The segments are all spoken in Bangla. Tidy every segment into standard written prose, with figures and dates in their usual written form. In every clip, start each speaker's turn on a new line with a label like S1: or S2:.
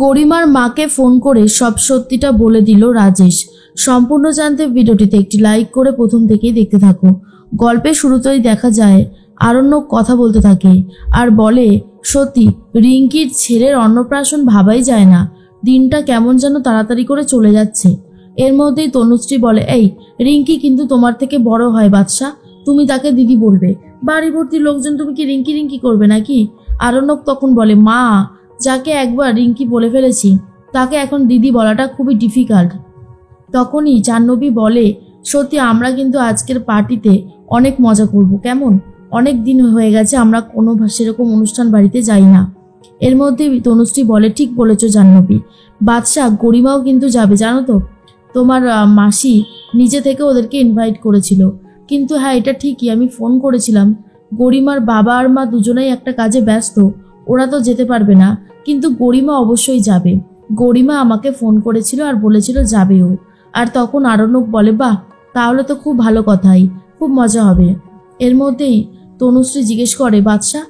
S1: গরিমার মাকে ফোন করে সব সত্যিটা বলে দিল রাজেশ। সম্পূর্ণ জানতে ভিডিওটিতে একটি লাইক করে প্রথম থেকেই দেখতে থাকো। গল্পের শুরুতেই দেখা যায় আরণ্যক কথা বলতে থাকে আর বলে, সত্যি রিঙ্কির ছেলের অন্নপ্রাশন ভাবাই যায় না, দিনটা কেমন যেন তাড়াতাড়ি করে চলে যাচ্ছে। এর মধ্যেই তনুশ্রী বলে, এই রিঙ্কি কিন্তু তোমার থেকে বড় হয় বাদশা, তুমি তাকে দিদি বলবে। বাড়ি ভর্তি লোকজন, তুমি কি রিঙ্কি রিঙ্কি করবে নাকি? আরণ্যক তখন বলে, মা, যাকে একবার রিঙ্কি বলে ফেলেছি তাকে এখন দিদি বলাটা খুবই ডিফিকাল্ট। তখনই জাহ্নবী বলে, সত্যি আমরা কিন্তু আজকের পার্টিতে অনেক মজা করব, কেমন? অনেক দিন হয়ে গেছে আমরা কোনো সেরকম অনুষ্ঠান বাড়িতে যাই না। এর মধ্যে তনুশ্রী বলে, ঠিক বলেছ জাহ্নবী, বাদশা গরিমাও কিন্তু যাবে জানো তো, তোমার মাসি নিজে থেকে ওদেরকে ইনভাইট করেছিল। কিন্তু হ্যাঁ, এটা ঠিকই, আমি ফোন করেছিলাম, গরিমার বাবা আর মা দুজনেই একটা কাজে ব্যস্ত, ওরা তো যেতে পারবে না, কিন্তু গরিমা অবশ্যই যাবে। গরিমা আমাকে ফোন করেছিল আর বলেছিল যাবেও। আর তখন আরণ্যক বলে, বাহ, তাহলে তো খুব ভালো কথাই, খুব মজা হবে। এর মধ্যেই তনুশ্রী জিজ্ঞেস করে, বাদশা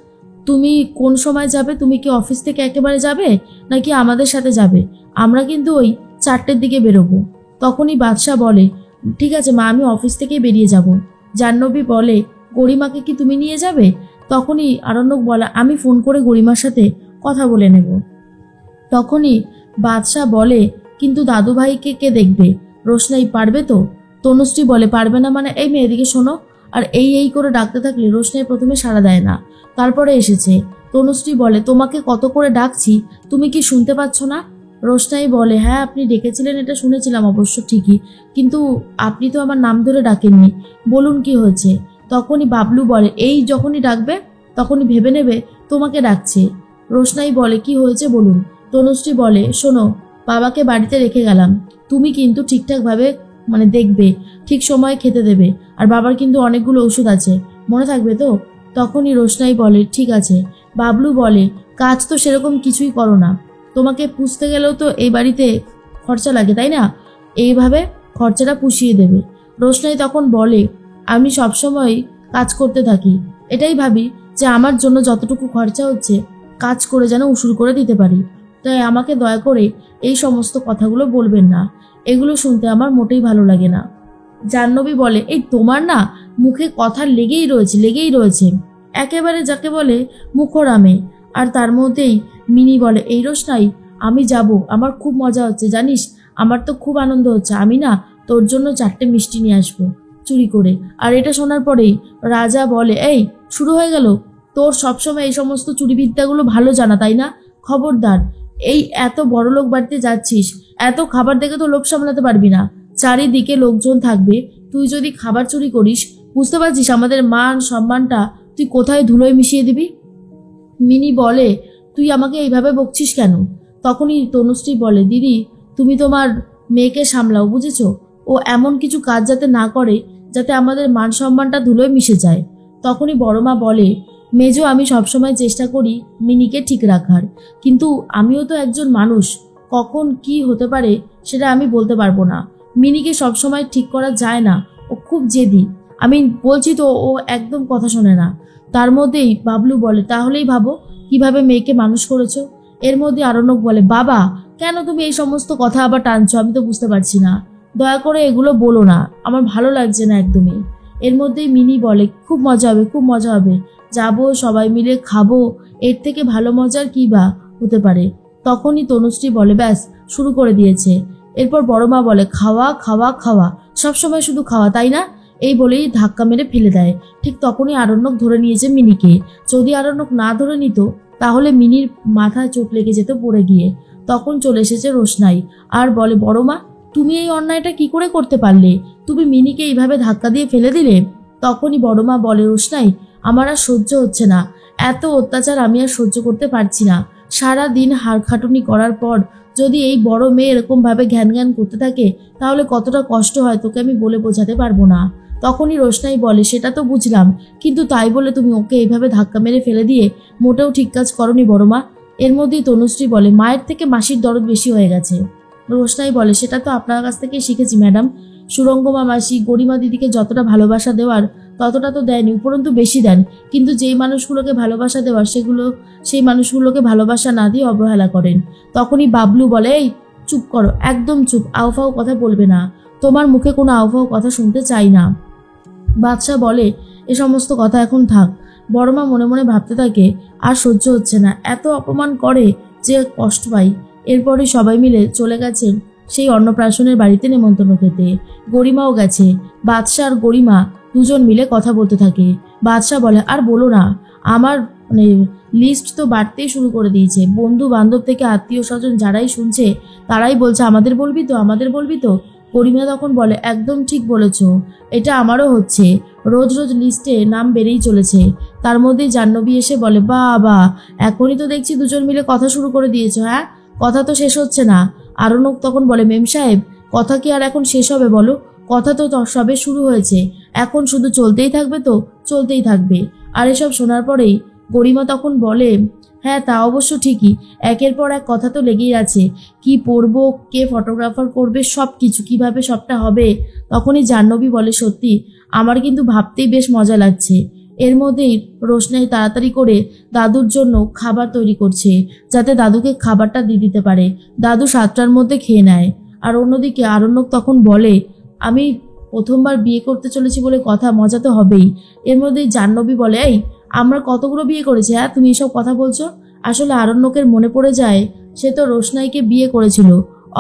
S1: তুমি কোন সময় যাবে? তুমি কি অফিস থেকে একেবারে যাবে নাকি আমাদের সাথে যাবে? আমরা কিন্তু ওই 4টের দিকে বেরোবো। তখনই বাদশা বলে, ঠিক আছে মা, আমি অফিস থেকেই বেরিয়ে যাব। জাহ্নবী বলে, গরিমাকে কি তুমি নিয়ে যাবে? তখনই আরণ্যক বলে, আমি ফোন করে গরিমার সাথে কথা বলে নেব। তখনই বাদশা বলে, কিন্তু দাদু ভাইকে কে দেখবে? রোশনাই পারবে তো? তনুশ্রী বলে, পারবে না মানে? এই মেয়ে এদিকে শোনো। আর এই করে ডাকতে থাকলে রোশনাই প্রথমে সাড়া দেয় না, তারপরে এসেছে। তনুশ্রী বলে, তোমাকে কত করে ডাকছি, তুমি কি শুনতে পাচ্ছ না? রোশনাই বলে, হ্যাঁ আপনি ডেকেছিলেন এটা শুনেছিলাম অবশ্য ঠিকই, কিন্তু আপনি তো আমার নাম ধরে ডাকেননি, বলুন কি হয়েছে? তখনই বাবলু বলে, এই যখনই ডাকবে তখনই ভেবে নেবে তোমাকে ডাকছে। রোশনাই বলে, কি হয়েছে বলুন। তনুশ্রী বলে, শোনো, বাবাকে বাড়িতে রেখে গেলাম, তুমি কিন্তু ঠিকঠাকভাবে দেখবে, ঠিক সময়ে খেতে দেবে, আর বাবার কিন্তু অনেকগুলো ওষুধ আছে, মনে থাকবে তো? তখনই রোশনাই বলে, ঠিক আছে। বাবলু বলে, কাজ তো সেরকম কিছুই করো না, তোমাকে পুষতে গেলেও তো এই বাড়িতে খরচা লাগে তাই না? এইভাবে খরচাটা পুষিয়ে দেবে। রোশনাই তখন বলে, আমি সবসময় কাজ করতে থাকি, এটাই ভাবি যে আমার জন্য যতটুকু খরচা হচ্ছে কাজ করে যেন উসুল করে দিতে পারি, তাই আমাকে দয়া করে এই সমস্ত কথাগুলো বলবেন না, এগুলো শুনতে আমার মোটেই ভালো লাগে না। জাহ্নবী বলে, এই তোমার না মুখে কথা লেগেই রয়েছে, একেবারে যাকে বলে মুখরামে। আর তার মধ্যেই মিনি বলে, এই রোশনাই, আমি যাব, আমার খুব মজা হচ্ছে জানিস, আমার তো খুব আনন্দ হচ্ছে, আমি না তোর জন্য 4টে মিষ্টি নিয়ে আসবো চুরি করে। আর এটা শোনার পরেই রাজা বলে, এই শুরু হয়ে গেল, তোর সবসময় এই সমস্ত চুরিবিদ্যাগুলো ভালো জানা তাই না? খবরদার, এই এত বড়লোক বাড়িতে যাচ্ছিস, এত খাবার দেখে তো লোভ সামলাতে পারবি না, চারিদিকে লোকজন থাকবে, তুই যদি খাবার চুরি করিস, বুঝতে পারছিস আমাদের মান সম্মানটা তুই কোথায় ধুলোয় মিশিয়ে দিবি? মিনি বলে, তুই আমাকে এইভাবে বকছিস কেন? তখনই তনুশ্রী বলে, দিদি তুমি তোমার মেয়েকে সামলাও, বুঝেছো? ও এমন কিছু কাজ যাতে না করে যাতে আমাদের মান সম্মানটা ধুলোয় মিশে যায়। তখনই বড় মা বলে, মেজো, আমি সবসময় চেষ্টা করি মিনিকে ঠিক রাখার, কিন্তু আমিও তো একজন মানুষ, কখন কি হতে পারে সেটা আমি বলতে পারবো না। মিনিকে সবসময় ঠিক করা যায় না, ও খুব জেদি, আমি বলছি তো ও একদম কথা শোনে না। তার মধ্যেই বাবলু বলে, তাহলেই ভাবো কিভাবে মেয়েকে মানুষ করেছো। এর মধ্যে আরণ্যক বলে, বাবা কেন তুমি এই সমস্ত কথা আবার টানছো, আমি তো বুঝতে পারছি না, দয়া করে এগুলো বলো না, আমার ভালো লাগছে না একদমই। এর মধ্যেই মিনি বলে, খুব মজা হবে, খুব মজা হবে, যাবো সবাই মিলে খাবো, এর থেকে ভালো মজার কি বা হতে পারে। তখনই তনুশ্রী বলে, ব্যাস শুরু করে দিয়েছে। এরপর বড় মা বলে, খাওয়া খাওয়া খাওয়া, সবসময় শুধু খাওয়া তাই না? এই বলেই ধাক্কা মেরে ফেলে দেয়। ঠিক তখনই আরণ্যক ধরে নিয়েছে মিনিকে, যদি আরণ্যক না ধরে নিত তাহলে মিনির মাথায় চোট লেগে যেত পড়ে গিয়ে। তখন চলে এসেছে রোশনাই আর বলে, বড় মা তুমি এই অন্যায়টা কি করে করতে পারলে? তুমি মিনিকে এইভাবে ধাক্কা দিয়ে ফেলে দিলে। তখনই বড় মা বলে, রোশনাই আমার আর সহ্য হচ্ছে না, এত অত্যাচার আমি আর সহ্য করতে পারছি না, সারা দিন হাড়খাটুনি করার পর যদি এই বড় মেয়ে এরকম ভাবে ঘ্যান ঘ্যান করতে থাকে তাহলে কতটা কষ্ট হয় তোকে আমি বলে বোঝাতে পারবো না। তখনই রোশনাই বলে, সেটা তো বুঝলাম, কিন্তু তাই বলে তুমি ওকে এইভাবে ধাক্কা মেরে ফেলে দিয়ে মোটেও ঠিক কাজ করনি বড় মা। এর মধ্যেই তনুশ্রী বলে, মায়ের থেকে মাসির দরদ বেশি হয়ে গেছে। রোশনাই বলে, সেটা তো আপনার কাছ থেকেই শিখেছি ম্যাডাম, সুরঙ্গমা মাসি গরিমা দিদিকে যতটা ভালোবাসা দেওয়ার ততটা তো দেয়নি, উপরন্তু বেশি দেন। কিন্তু যেই মানুষগুলোকে ভালোবাসা দেওয়ার সেই মানুষগুলোকে ভালোবাসা না দিয়ে অবহেলা করেন। তখনই বাবলু বলে, এই চুপ করো, একদম চুপ, আউফাও কথা বলবে না, তোমার মুখে কোনো আউফাও কথা শুনতে চাই না। বাদশাহ বলে, এ সমস্ত কথা এখন থাক। বড়মা মনে মনে ভাবতে থাকে, আর সহ্য হচ্ছে না, এত অপমান করে যে কষ্ট পাই। এরপরে সবাই মিলে চলে গেছেন সেই অন্নপ্রাশনের বাড়িতে নেমন্তন্ন খেতে। গরিমাও গেছে। বাদশাহ আর গরিমা দুজন মিলে কথা বলতে থাকে। বাদশাহ বলে, আর বলো না, আমার লিস্ট তো বাড়তেই শুরু করে দিয়েছে। বন্ধু বান্ধব থেকে আত্মীয় স্বজন যারাই শুনছে তারাই বলছে, আমাদের বলবি তো, আমাদের বলবি তো। গরিমা তখন বলে, একদম ঠিক বলেছ, এটা আমারও হচ্ছে। রোজ রোজ লিস্টে নাম বেড়েই চলেছে। তার মধ্যেই জাহ্নবী এসে বলে, বাবা, এখনই তো দেখছি দুজন মিলে কথা শুরু করে দিয়েছো। হ্যাঁ, কথা তো শেষ হচ্ছে না। আরণ্যক তখন বলে, মেম সাহেব, কথা কি আর এখন শেষ হবে বলো? কথা তো সবে শুরু হয়েছে, এখন শুধু চলতেই থাকবে তো, চলতেই থাকবে। আর এসব শোনার পরেই গরিমা তখন বলে, হ্যাঁ তা অবশ্য ঠিকই, একের পর এক কথা তো লেগেই আছে, কি পরবো, কে ফটোগ্রাফার করবে, সব কিছু কিভাবে সবটা হবে। তখনই জাহ্নবী বলে, সত্যি আমার কিন্তু ভাবতেই বেশ মজা লাগছে। এর মধ্যেই রোশনাই তাড়াতাড়ি করে দাদুর জন্য খাবার তৈরি করছে, যাতে দাদুকে খাবারটা দিয়ে দিতে পারে, দাদু 7টার মধ্যে খেয়ে নেয়। আর অন্যদিকে আরণ্যক তখন বলে, আমি প্রথমবার বিয়ে করতে চলেছি বলে কথা, মজা তো হবেই। এর মধ্যেই জাহ্নবী বলে, এই আমরা কতগুলো বিয়ে করেছি, হ্যাঁ তুমি এসব কথা বলছো? আসলে আরণ্যকের মনে পড়ে যায় সে তো রোশনাইকে বিয়ে করেছিল।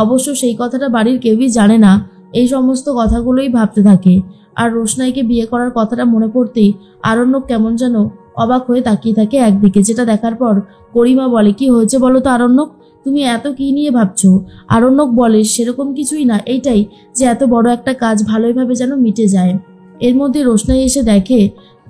S1: অবশ্য সেই কথাটা বাড়ির কেউই জানে না। এই সমস্ত কথাগুলোই ভাবতে থাকে। আর রোশনাইকে বিয়ে করার কথাটা মনে পড়তেই আরণ্যক কেমন যেন অবাক হয়ে তাকিয়ে থাকে একদিকে, যেটা দেখার পর গরিমা বলে, কি হয়েছে বলো তো আরণ্যক, তুমি এত কি নিয়ে ভাবছো? আরণ্যক বলে, সেরকম কিছুই না, এইটাই যে এত বড় একটা কাজ ভালোইভাবে যেন মিটে যায়। এর মধ্যে রোশনাই এসে দেখে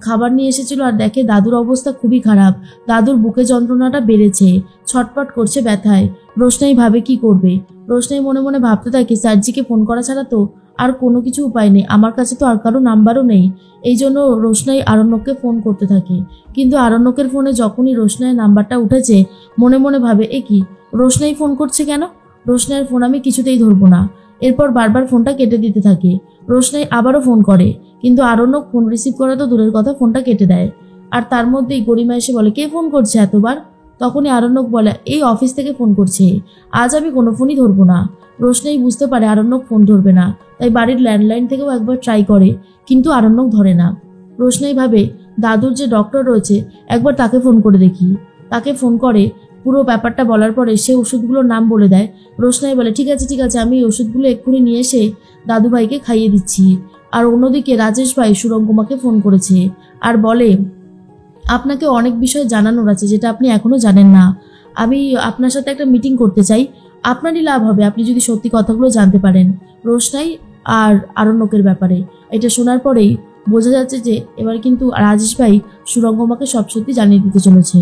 S1: খাবার নিয়ে এসেছিল, আর দেখে দাদুর অবস্থা খুবই খারাপ। দাদুর বুকে যন্ত্রণাটা বেড়েছে, ছটপট করছে ব্যথায়। রোশনাই ভাবে কি করবে। রোশনাই মনে মনে ভাবতে থাকে, স্যারজিকে ফোন করা ছাড়া তো আর কোনো কিছু উপায় নেই, আমার কাছে তো আর কারো নাম্বারও নেই। এই জন্য রোশনাই আরণ্যককে ফোন করতে থাকে। কিন্তু আরণ্যকের ফোনে যখনই রোশনাইয়ের নাম্বারটা উঠেছে, মনে মনে ভাবে, এ কি, রোশনাই ফোন করছে কেন? রোশনাইয়ের ফোন আমি কিছুতেই ধরবো না। এরপর বারবার ফোনটা কেটে দিতে থাকে। রোশনাই আবারও ফোন করে, কিন্তু আরণ্যক ফোন রিসিভ করা তো দূরের কথা, ফোনটা কেটে দেয়। আর তার মধ্যেই গরিমা এসে বলে, কে ফোন করছে এতবার? তখনই আরণ্যক বলে, এই অফিস থেকে ফোন করছে, আজ আমি কোনো ফোনই ধরবো না। রোশনাই বুঝতে পারে আরণ্যক ফোন ধরবে না, তাই বাড়ির ল্যান্ডলাইন থেকেও একবার ট্রাই করে, কিন্তু আরণ্যক ধরে না। রোশনাই ভাবে, দাদুর যে ডক্টর রয়েছে, একবার তাকে ফোন করে দেখি। তাকে ফোন করে, পুরো ব্যাপারটা বলার পরে সে ওষুধগুলোর নাম বলে দেয়। রোশনাই বলে, ঠিক আছে ঠিক আছে, আমি এই ওষুধগুলো এক্ষুনি নিয়ে এসে দাদুভাইকে খাইয়ে দিচ্ছি। আর অন্যদিকে রাজেশ ভাই সুরঙ্গমাকে ফোন করেছে আর বলে, আপনাকে অনেক বিষয় জানানোর আছে যেটা আপনি এখনো জানেন না। আমি আপনার সাথে একটা মিটিং করতে চাই, আপনারই লাভ হবে আপনি যদি সত্যি কথাগুলো জানতে পারেন রোশনাই আর আরণ্যকের ব্যাপারে। এটা শোনার পরেই বোঝা যাচ্ছে যে এবার কিন্তু রাজেশ ভাই সুরঙ্গমাকে সব সত্যি জানিয়ে দিতে চলেছে।